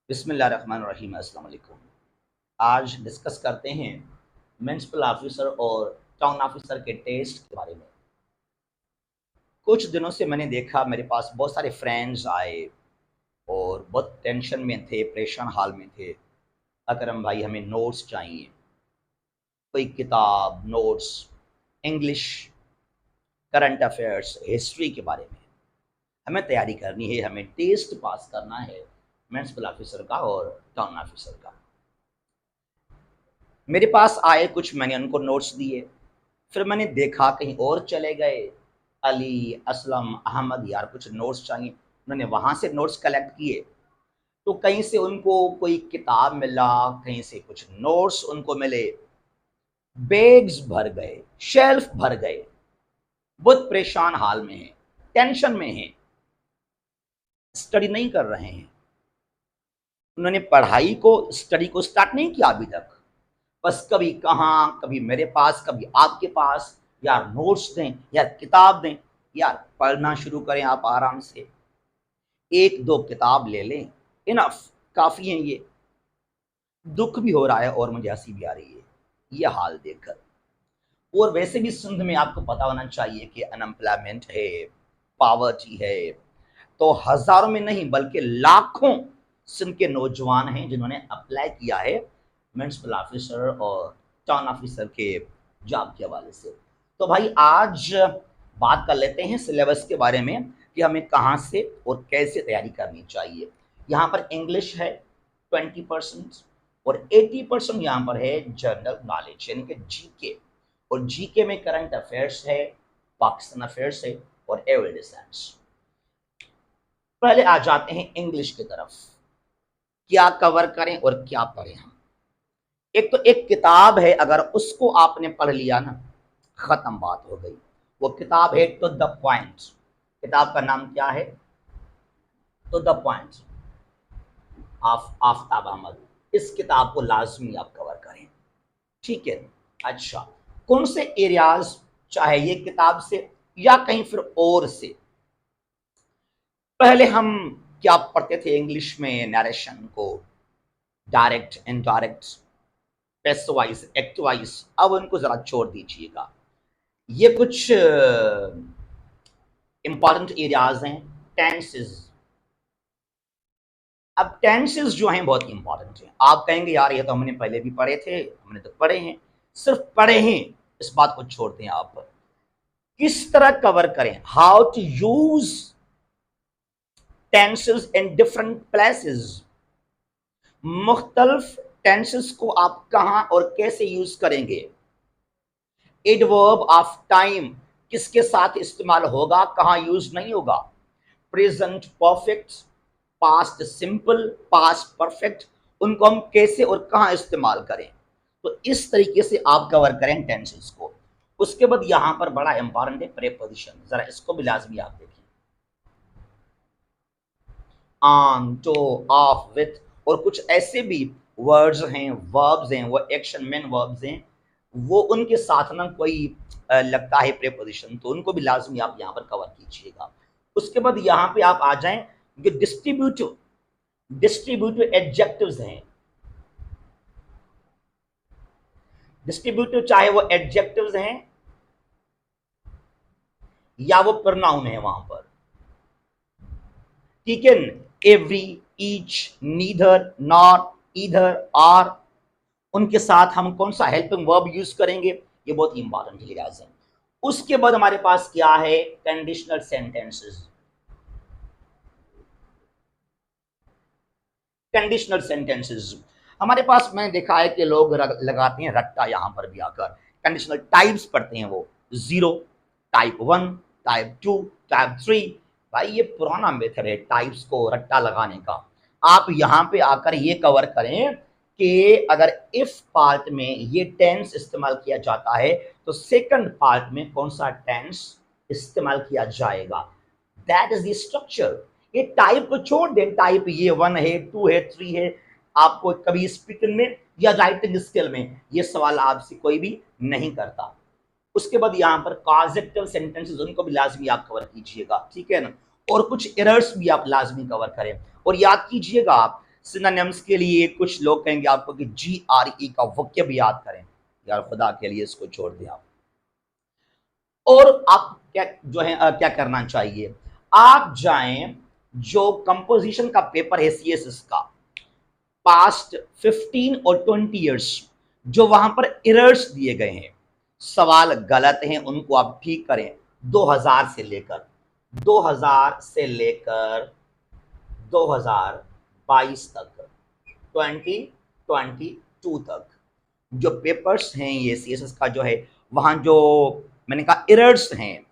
बिस्मिल्लाहिर्रहमानिर्रहीम। अस्सलाम वालेकुम। आज डिस्कस करते हैं म्युनिसिपल ऑफिसर और टाउन ऑफिसर के टेस्ट के बारे में। कुछ दिनों से मैंने देखा मेरे पास बहुत सारे फ्रेंड्स आए और बहुत टेंशन में थे, परेशान हाल में थे। अकरम भाई हमें नोट्स चाहिए, कोई किताब, notes, English, current affairs, history के बारे में। हमें तैयारी करनी है, हमें टेस्ट पास करना है म्युनिसिपल ऑफिसर का और टाउन ऑफिसर का। मेरे पास आए कुछ, मैंने उनको नोट्स दिए। फिर मैंने देखा कहीं और चले गए, अली, असलम, अहमद, यार कुछ नोट्स चाहिए। उन्होंने वहाँ से नोट्स कलेक्ट किए। तो कहीं से उनको कोई किताब मिला, कहीं से कुछ नोट्स उनको मिले। बैग्स भर गए, शेल्फ भर गए। बहुत परेशान हाल में हैं, टेंशन में हैं, स्टडी नहीं कर रहे हैं। उन्होंने पढ़ाई को, स्टडी को स्टार्ट नहीं किया अभी तक। बस कभी कहाँ, कभी मेरे पास, कभी आपके पास, यार नोट्स दें, यार किताब दें। यार पढ़ना शुरू करें आप आराम से, एक दो किताब ले लें, इनफ, काफ़ी है ये। दुख भी हो रहा है और मुझे हंसी भी आ रही है ये हाल देखकर। और वैसे भी सिंध में आपको पता होना चाहिए कि अनएम्प्लॉयमेंट है, पावर्टी है। तो हजारों में नहीं बल्कि लाखों सिंध के नौजवान हैं जिन्होंने अप्लाई किया है म्युनिसिपल ऑफिसर और टाउन ऑफिसर के जॉब के हवाले से। तो भाई आज बात कर लेते हैं सिलेबस के बारे में कि हमें कहाँ से और कैसे तैयारी करनी चाहिए। यहाँ पर इंग्लिश है 20% और 80% यहाँ पर है जनरल नॉलेज यानी कि जीके। और जीके में करंट अफेयर्स है, पाकिस्तान अफेयर्स है और एवरीडे साइंस। पहले आ जाते हैं इंग्लिश की तरफ, क्या कवर करें और क्या पढ़ें हम। एक तो एक किताब है, अगर उसको आपने पढ़ लिया ना, खत्म बात हो गई। वो किताब है टू द पॉइंट। किताब का नाम क्या है? To the point, Aftab Ahmed. इस किताब को लाजमी आप कवर करें, ठीक है। अच्छा, कौन से एरियाज, चाहे ये किताब से या कहीं फिर और से। पहले हम क्या पढ़ते थे इंग्लिश में नरेशन को, डायरेक्ट, इनडायरेक्ट, पैस वाइज, एक्ट वाइज। अब उनको जरा छोड़ दीजिएगा। ये कुछ इंपॉर्टेंट एरियाज हैं। टेंसेस, अब टेंसेस जो हैं बहुत इंपॉर्टेंट हैं। आप कहेंगे यार ये तो हमने पहले भी पढ़े थे, हमने तो पढ़े हैं। सिर्फ पढ़े हैं, इस बात को छोड़ दें। आप किस तरह कवर करें, how to use tenses in different places. मुख्तलिफ टेंसेस को आप कहां और कैसे यूज करेंगे। एडवर्ब ऑफ टाइम किसके साथ इस्तेमाल होगा, कहां यूज नहीं होगा। Present perfect, past simple, past perfect, उनको हम कैसे और कहां इस्तेमाल करें। तो इस तरीके से आप कवर करें टेंसेस को। उसके बाद यहां पर बड़ा इंपॉर्टेंट है प्रेपोजिशन, जरा इसको भी लाजमी आप देखिए। ऑन, टू, ऑफ, विथ और कुछ ऐसे भी वर्ड्स हैं, वर्ब्स हैं, वो एक्शन मेन वर्ब्स हैं, वो उनके साथ ना कोई लगता है प्रेपोजिशन, तो उनको भी लाजमी आप यहाँ पर कवर कीजिएगा। उसके बाद यहाँ पे आप आ जाएं, जो डिस्ट्रीब्यूटिव, डिस्ट्रीब्यूटिव एडजेक्टिव्स हैं। डिस्ट्रीब्यूटिव चाहे वो एडजेक्टिव्स हैं या वो प्रोनाउन है वहां पर, ठीक है। Every, each, neither, not, either, or, उनके साथ हम कौन सा हेल्पिंग वर्ब यूज करेंगे, ये बहुत इंपॉर्टेंट एरियाज हैं। उसके बाद हमारे पास क्या है, कंडीशनल सेंटेंसेस। कंडीशनल सेंटेंसेस हमारे पास, मैंने देखा है कि लोग लगाते हैं रट्टा यहां पर भी आकर। कंडीशनल टाइप्स पढ़ते हैं वो, zero, type one, type two, type three. भाई ये पुराना मेथड है टाइप्स को रट्टा लगाने का। आप यहां पे आकर ये कवर करें कि अगर इफ पार्ट में ये टेंस इस्तेमाल किया जाता है तो सेकंड पार्ट में कौन सा टेंस इस्तेमाल किया जाएगा। That is the structure. ये टाइप को छोड़ दें, टाइप ये वन है, टू है, थ्री है। आपको कभी स्पीकिंग में या राइटिंग स्किल में ये सवाल आपसे कोई भी नहीं करता। उसके बाद यहाँ पर कॉजेक्टिव सेंटेंसेस, उनको भी लाजमी आप कवर कीजिएगा, ठीक है ना। और कुछ एरर्स भी आप लाजमी कवर करें। और याद कीजिएगा आप, सिनोनिम्स के लिए कुछ लोग कहेंगे आपको कि GRE का वोकैब याद करें। यार खुदा के लिए इसको छोड़ दें आप। और आप क्या जो है क्या करना चाहिए, आप जाएं जो कंपोजिशन का पेपर है CSS का, पास्ट 15 और 20 इयर्स जो वहां पर एरर्स दिए गए हैं, सवाल गलत हैं, उनको आप ठीक करें। 2000 से लेकर 2022 तक, 2022 तक जो पेपर्स हैं ये CSS का जो है, वहां जो मैंने कहा एरर्स हैं,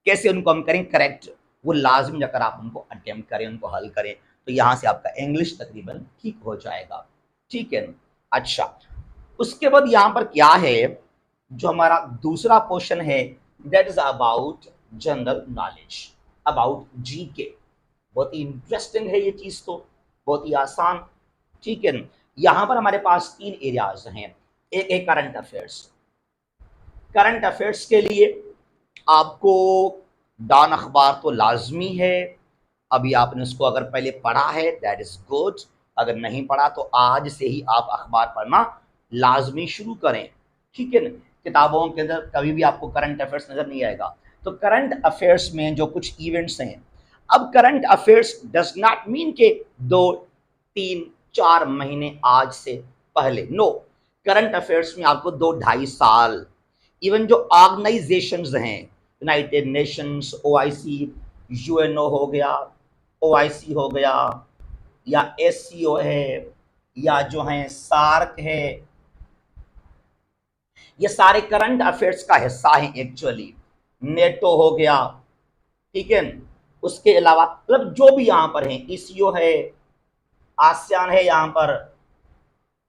कैसे उनको हम करें करेक्ट, वो लाजमी अगर आप उनको अटेम्प्ट करें, उनको हल करें, तो यहां से आपका इंग्लिश तकरीबन ठीक हो जाएगा। ठीक है, अच्छा उसके बाद यहां पर क्या है, जो हमारा दूसरा क्वेश्चन है, that is about general knowledge, about GK। बहुत ही इंटरेस्टिंग है ये चीज, तो बहुत ही आसान। ठीक है, यहां पर हमारे पास 3 एरियाज हैं। एक है करंट अफेयर्स। करंट अफेयर्स के लिए आपको डॉन अखबार तो लाजमी है। अभी आपने उसको अगर पहले पढ़ा है दैट इज गुड, अगर नहीं पढ़ा तो आज से ही आप अखबार पढ़ना लाजमी शुरू करें। ठीक है ना, किताबों के अंदर कभी भी आपको करंट अफेयर्स नजर नहीं आएगा। तो करंट अफेयर्स में जो कुछ इवेंट्स हैं, अब current affairs does not mean के 2 3 4 महीने आज से पहले, नो। करंट अफेयर्स में आपको 2 2.5 साल, इवन जो ऑर्गेनाइजेशंस हैं, यूनाइटेड नेशंस, OIC, UNO हो गया, OIC हो गया, या SCO है, या जो है सार्क है, ये सारे करंट अफेयर्स का हिस्सा है एक्चुअली। नेटो हो गया, ठीक है, उसके अलावा मतलब जो भी यहाँ पर है, ECO है, आसियान है यहाँ पर।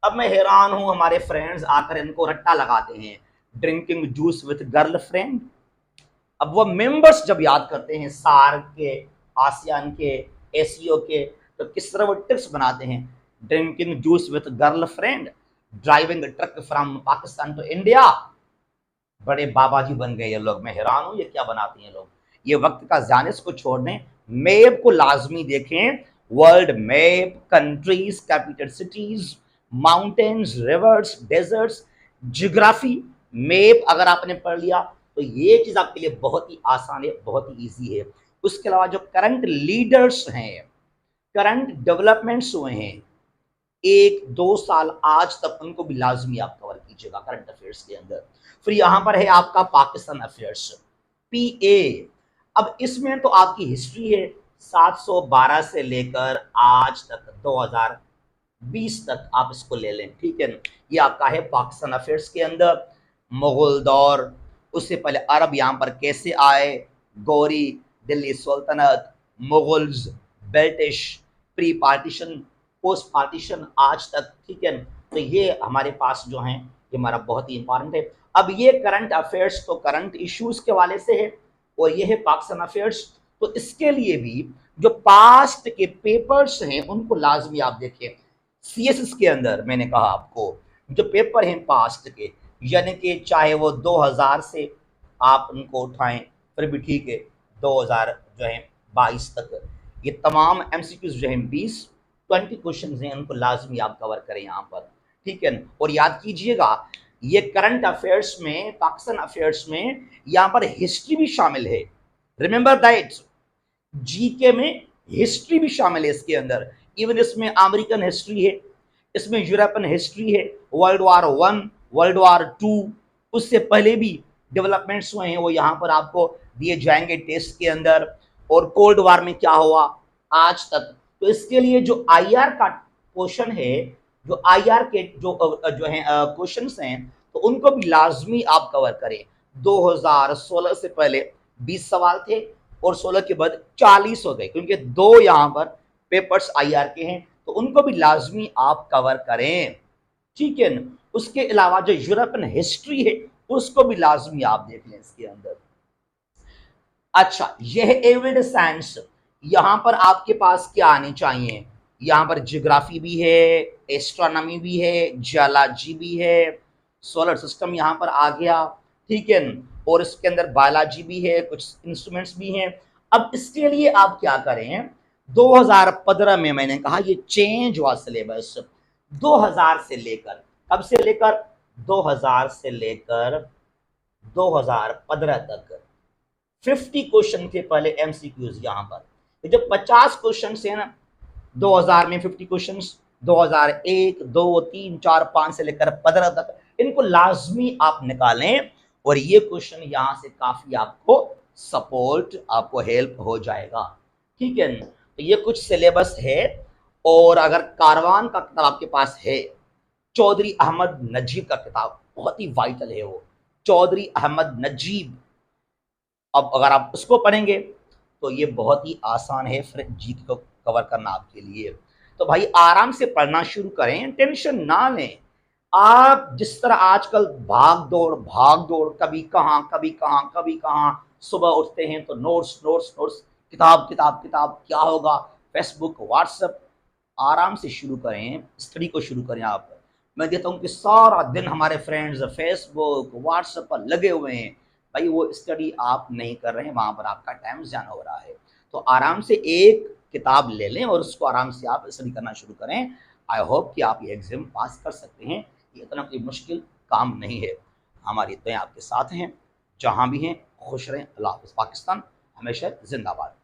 अब मैं हैरान हूं, हमारे फ्रेंड्स आकर इनको रट्टा लगाते हैं, ड्रिंकिंग जूस विथ गर्लफ्रेंड। अब वो मेंबर्स जब याद करते हैं सार्क के, आसियान के, SCO के, तो किस तरह वो टिप्स बनाते हैं, drinking juice with girlfriend, driving truck from Pakistan to India. बड़े बाबा जी बन गए ये लोग, मैं हैरान हूं ये क्या बनाते हैं लोग। ये वक्त का जानिस को छोड़ दें, मैप को लाजमी देखें, world map, countries, capital cities, mountains, rivers, deserts, geography map अगर आपने पढ़ लिया तो ये चीज आपके लिए बहुत ही आसान है, बहुत ही इजी है। उसके अलावा जो करंट लीडर्स हैं, करंट डेवलपमेंट्स हुए हैं 1 2 साल आज तक, उनको भी लाजमी आप कवर कीजिएगा करंट अफेयर्स के अंदर। फिर यहां पर है आपका पाकिस्तान अफेयर्स, PA। अब इसमें तो आपकी हिस्ट्री है 712 से लेकर आज तक 2020 तक, आप इसको ले लें। ठीक है, ये आपका है पाकिस्तान अफेयर्स के अंदर। मुगल दौर, उससे पहले अरब यहाँ पर कैसे आए, गौरी, दिल्ली सुल्तनत, Mughals, British, pre partition, post partition आज तक। ठीक है, तो ये हमारे पास जो है ये हमारा बहुत ही इंपॉर्टेंट है। अब ये करंट अफेयर्स तो करंट इश्यूज के वाले से है, और ये है पाकिस्तान अफेयर्स। तो इसके लिए भी जो पास्ट के पेपर्स हैं उनको लाजमी आप देखें। CSS के अंदर मैंने कहा आपको जो पेपर हैं पास्ट के, यानी कि चाहे वो 2000 से आप उनको उठाएं फिर भी ठीक है, 2022 तक, ये तमाम MCQs जो हैं 20 क्वेश्चन हैं, उनको लाजमी आप कवर करें यहाँ पर। ठीक है, और याद कीजिएगा ये करंट अफेयर्स में, पाकिस्तान अफेयर्स में यहाँ पर हिस्ट्री भी शामिल है। रिमेंबर दैट, GK में हिस्ट्री भी शामिल है इसके अंदर। इवन इसमें अमेरिकन हिस्ट्री है, इसमें यूरोपियन हिस्ट्री है, वर्ल्ड वार 1, वर्ल्ड वार 2, उससे पहले भी डेवलपमेंट्स हुए हैं वो यहाँ पर आपको दिए जाएंगे टेस्ट के अंदर, और कोल्ड वार में क्या हुआ आज तक। तो इसके लिए जो IR का क्वेश्चन है, जो IR के जो है क्वेश्चंस हैं, तो उनको भी लाजमी आप कवर करें। 2016 से पहले 20 सवाल थे और 16 के बाद 40 हो गए, क्योंकि 2 यहाँ पर पेपर्स IR के हैं, तो उनको भी लाजमी आप कवर करें। ठीक है, उसके अलावा जो यूरोपियन हिस्ट्री है उसको भी लाजमी आप देख लें इसके अंदर। अच्छा, यह एविड साइंस, यहां पर आपके पास क्या आने चाहिए, यहां पर जियोग्राफी भी है, एस्ट्रोनॉमी भी है, जियोलॉजी भी है, सोलर सिस्टम यहां पर आ गया। ठीक है, और इसके अंदर बायोलॉजी भी है, कुछ इंस्ट्रूमेंट्स भी हैं। अब इसके लिए आप क्या करें, 2015 में मैंने कहा ये चेंज हुआ सिलेबस। 2000 से लेकर, कब से लेकर, 2000 से लेकर 2015 तक 50 क्वेश्चन थे पहले एमसीक्यूज। यहां पर ये जो 50 क्वेश्चन है ना, 2000 में 50 क्वेश्चन, 2001, 2, 3, 4, 5 से लेकर 15 तक, इनको लाजमी आप निकालें और ये क्वेश्चन यहां से काफी आपको सपोर्ट, आपको हेल्प हो जाएगा। ठीक है, तो ये कुछ सिलेबस है। और अगर कारवान का किताब आपके पास है, चौधरी अहमद नजीब का किताब बहुत ही वाइटल है वो, चौधरी अहमद नजीब। अब अगर आप उसको पढ़ेंगे तो ये बहुत ही आसान है फिर जीके को कवर करना आपके लिए। तो भाई आराम से पढ़ना शुरू करें, टेंशन ना लें। आप जिस तरह आजकल भाग दौड़, कभी कहाँ कभी कहाँ कभी कहाँ, सुबह उठते हैं तो नोट्स नोट्स नोट्स, किताब किताब किताब, क्या होगा, फेसबुक व्हाट्सएप। आराम से शुरू करें, स्टडी को शुरू करें आप। मैं देखता हूँ कि सारा दिन हमारे फ्रेंड्स फेसबुक व्हाट्सएप पर लगे हुए हैं। भाई वो स्टडी आप नहीं कर रहे हैं, वहाँ पर आपका टाइम ज़ाया हो रहा है। तो आराम से एक किताब ले लें और उसको आराम से आप स्टडी करना शुरू करें। आई होप कि आप ये एग्ज़ाम पास कर सकते हैं। ये इतना कोई मुश्किल काम नहीं है। हमारी दुआएं आपके साथ हैं, जहाँ भी हैं खुश रहें। अल्लाह हाफ़िज़। पाकिस्तान हमेशा जिंदाबाद।